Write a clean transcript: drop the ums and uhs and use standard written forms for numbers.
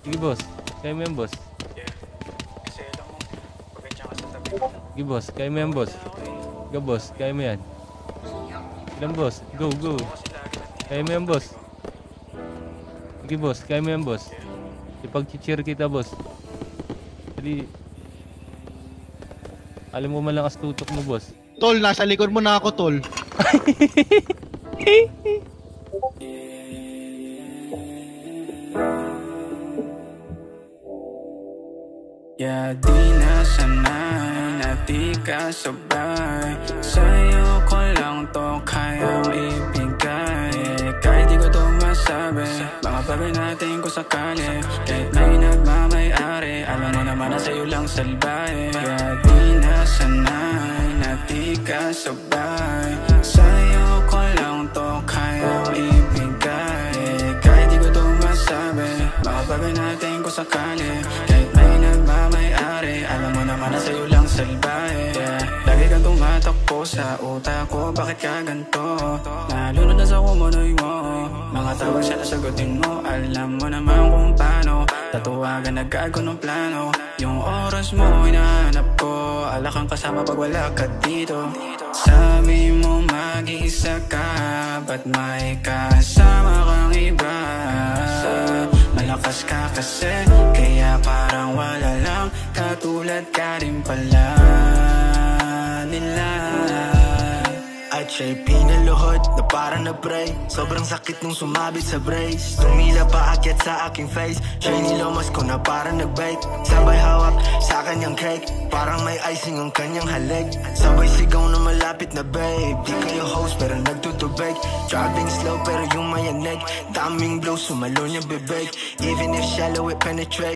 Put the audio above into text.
Sige boss, kaya mo yan boss. Kasi alam mo, pagkatsa ka sa tabi. Sige boss, kaya mo yan boss. Go boss, kaya mo yan. Ilan boss, go go. Kaya mo yan boss. Sige boss, kaya mo yan boss. Ipag-cheer kita boss. Dali. Alam mo malakas tutok mo boss. Tol, nasa likod mo na ako, tol. Yeah, di na sanay na di ka sabay. Sa'yo ko lang to kayang ibigay. Kahit di ko to masabi, mga bagay natin ko sakali. Kahit may nagmamay-ari, alam mo naman na sa'yo lang salbay. Yeah, di na sanay na di ka sabay. Sa'yo ko lang to kayang ibigay. Kahit di ko to masabi, mga bagay natin ko sakali. Kahit may nagmamay-ari, alam mo naman na sa'yo lang salbay. Yeah. Lagi kang tumatakbo sa utak ko, bakit ka ganito? Nalunod na sa kumunoy mo, mga tawag siya na sagutin mo. Alam mo naman kung paano tatawagan, nagkago ng plano. Yung oras mo hinahanap ko, alak kang kasama pag wala ka dito. Sabi mo mag-iisa ka, ba't may kasama kang iba? Malakas ka kasi, kaya parang wala lang. Katulad ka rin pala nila. At siya'y pinaluhod na parang na-pray. Sobrang sakit nung sumabit sa brace. Tumila pa akyat sa aking face. Siya'y nilomas ko na parang nag-bake. Sabay hawak sa kanyang cake, parang may icing ang kanyang halik. Sabay sigaw na malapit na babe. Di kayo host pero nagtutubig. Driving slow pero yung mayanig. Daming blow sumalo niya bibig. Even if shallow it penetrate.